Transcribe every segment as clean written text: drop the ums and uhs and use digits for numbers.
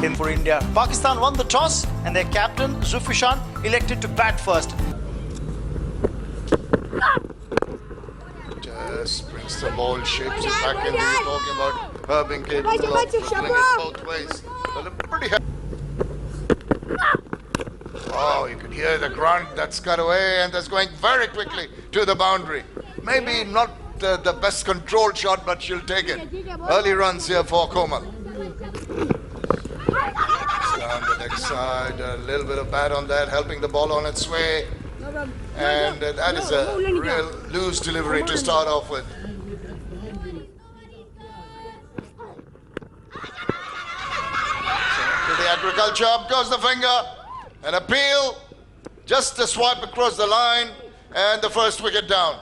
for India. Pakistan won the toss and their captain Zulfishan elected to bat first. Just brings the ball, shapes it back in. We were talking about her being capable of dribbling it both ways. Well, pretty happy. Oh, you can hear the grunt that's cut away, and that's going very quickly to the boundary. Maybe not the best controlled shot, but she'll take it. Early runs here for Komal. Down the next side, a little bit of bat on that, helping the ball on its way. And that is a real loose delivery to start off with. To the agriculture, up goes the finger. An appeal, just a swipe across the line, and the first wicket down.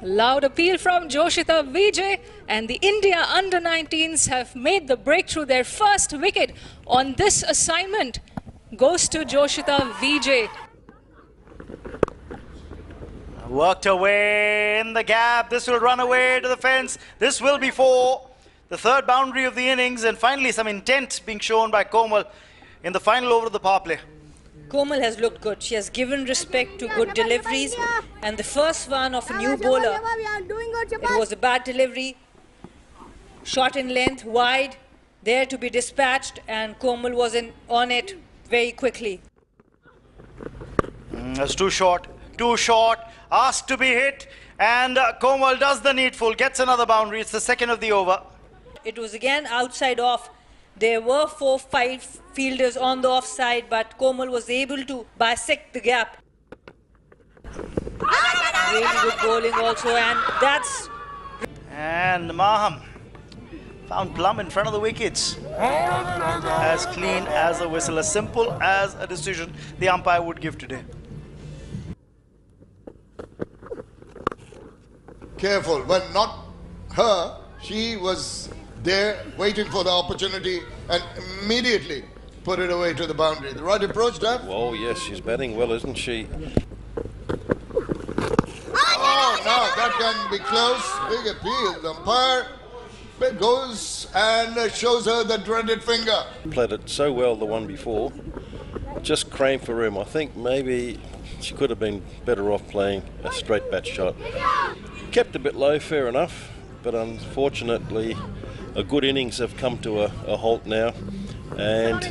Loud appeal from Joshita Vijay, and the India under-19s have made the breakthrough. Their first wicket on this assignment goes to Joshita Vijay. Worked away in the gap. This will run away to the fence. This will be for the third boundary of the innings, and finally some intent being shown by Komal in the final over of the power play. Komal has looked good. She has given respect to good deliveries, and the first one of a new bowler, it was a bad delivery, short in length, wide, there to be dispatched, and Komal was on it very quickly. That's too short, asked to be hit, and Komal does the needful, gets another boundary. It's the second of the over. It was again outside off. There were 4-5 fielders on the offside, but Komal was able to bisect the gap. Really good bowling also, and that's... And Maham found plumb in front of the wickets. As clean as a whistle, as simple as a decision the umpire would give today. Careful, but not her. She was there waiting for the opportunity and immediately put it away to the boundary. The right approach, Dave? Well, yes, she's batting well, isn't she? Oh, no, that can be close. Big appeal. The umpire goes and shows her the dreaded finger. Played it so well the one before. Just crammed for room. I think maybe she could have been better off playing a straight bat shot. Kept a bit low, fair enough, but unfortunately a good innings have come to a halt now, and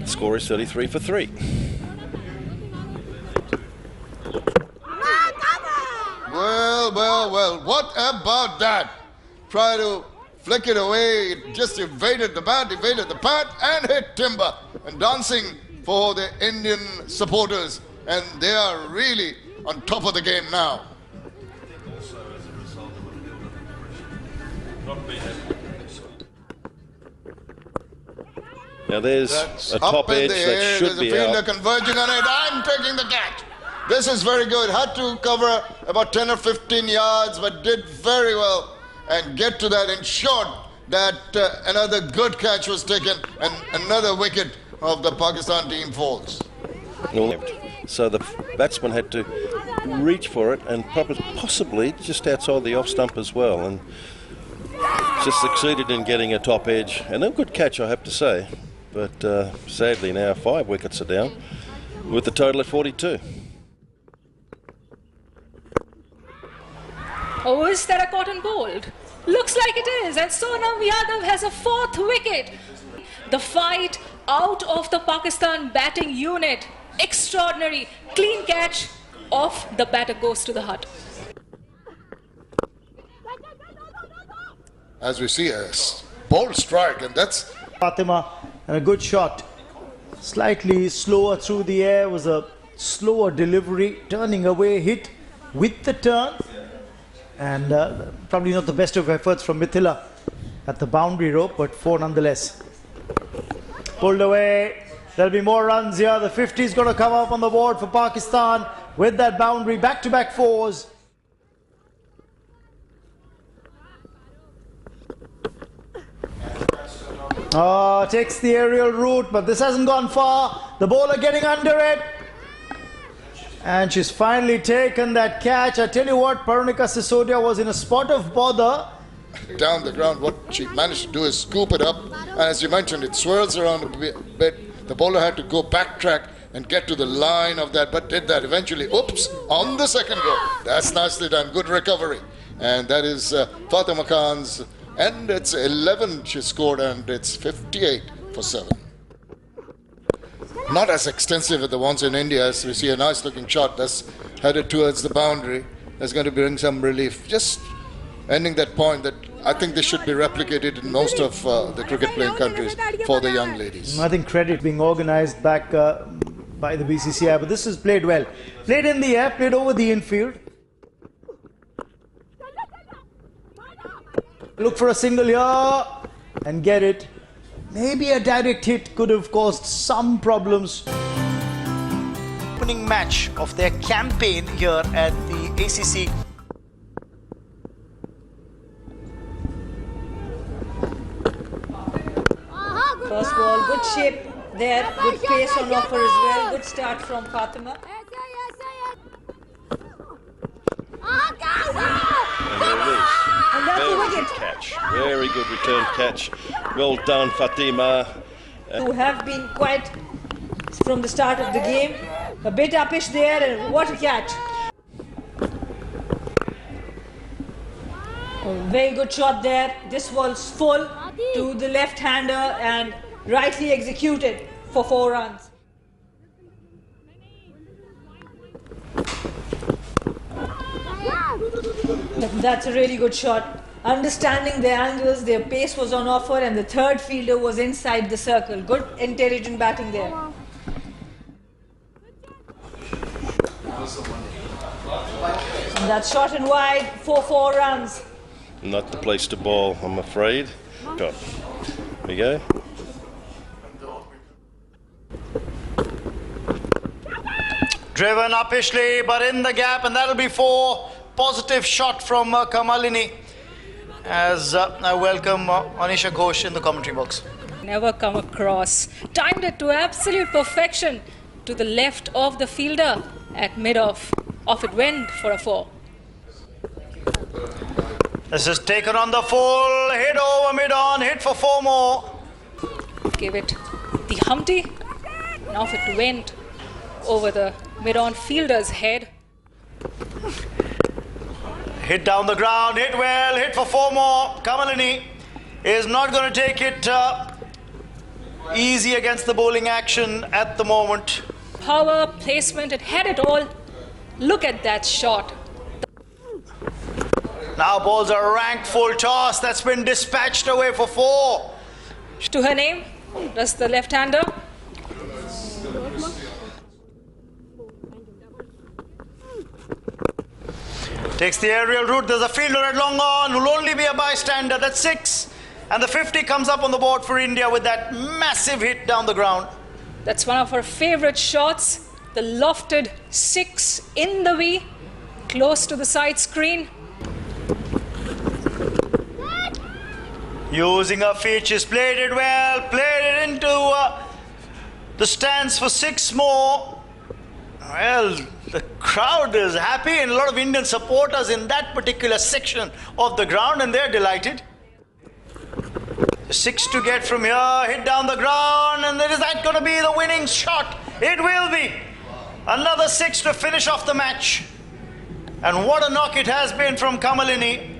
the score is 33 for 3. Well, what about that? Try to flick it away, it just evaded the bat, evaded the pad, and hit timber. And dancing for the Indian supporters, and they are really on top of the game now. Now there's a top edge that should be out. There's a fielder converging on it and taking the catch. This is very good. Had to cover about 10 or 15 yards, but did very well and get to that. Ensured that another good catch was taken and another wicket of the Pakistan team falls. So the batsman had to reach for it and possibly just outside the off stump as well, and just succeeded in getting a top edge. And a good catch, I have to say. But sadly now 5 wickets are down with the total at 42. Oh, is that a cotton bowled? Looks like it is, and Sonam Yadav has a 4th wicket. The fight out of the Pakistan batting unit. Extraordinary. Clean catch off the batter goes to the hut. As we see a bold strike, and that's Fatima, and a good shot. Slightly slower through the air, was a slower delivery, turning away, hit with the turn. And probably not the best of efforts from Mithila at the boundary rope, but 4 nonetheless. Pulled away. There'll be more runs here. The 50 is going to come up on the board for Pakistan with that boundary. Back-to-back 4s. Oh, takes the aerial route, but this hasn't gone far. The bowler getting under it. And she's finally taken that catch. I tell you what, Parunika Sisodia was in a spot of bother. down the ground. What she managed to do is scoop it up. And as you mentioned, it swirls around a bit. The bowler had to go backtrack and get to the line of that, but did that eventually. Oops, on the second go. That's nicely done. Good recovery. And that is Fatima Khan's, and it's 11 she scored, and it's 58 for 7. Not as extensive as the ones in India, as we see a nice looking shot that's headed towards the boundary. That's going to bring some relief. Just ending that point that I think this should be replicated in most of the cricket playing countries for the young ladies. I think credit being organised back by the BCCI, but this is played well. Played in the air, played over the infield. Look for a single here and get it. Maybe a direct hit could have caused some problems. Opening match of their campaign here at the ACC. First ball, good shape there, good pace on offer as well, good start from Fatima. And there it is. And that's the Very wicket. good catch. Very good return catch. Well done, Fatima. Who have been quite, from the start of the game, a bit uppish there, and what a catch. A very good shot there. This was full to the left-hander and rightly executed for 4 runs. That's a really good shot. Understanding the angles, their pace was on offer, and the third fielder was inside the circle. Good, intelligent batting there. And that's shot and wide for 4 runs. Not the place to bowl, I'm afraid. Shot. There we go. Driven uppishly, but in the gap, and that'll be 4. Positive shot from Kamalini. As I welcome Anisha Ghosh in the commentary box. Never come across. Timed it to absolute perfection to the left of the fielder at mid-off. Off it went for a 4. This is taken on the full, hit over mid-on, hit for 4 more. Gave it the Humpty, and off it went over the mid-on fielder's head. Hit down the ground, hit well, hit for 4 more. Kamalini is not going to take it easy against the bowling action at the moment. Power, placement, it had it all. Look at that shot. Now balls a ranked full toss that's been dispatched away for 4. To her name, does the left-hander. Takes the aerial route. There's a fielder at long on who'll only be a bystander. That's 6. And the 50 comes up on the board for India with that massive hit down the ground. That's one of her favorite shots. The lofted 6 in the V, close to the side screen. Using her feet, she's played it well, played it into the stands for 6 more. Well, the crowd is happy, and a lot of Indian supporters in that particular section of the ground, and they're delighted. 6 to get from here, hit down the ground, and is that going to be the winning shot? It will be. Another 6 to finish off the match. And what a knock it has been from Kamalini.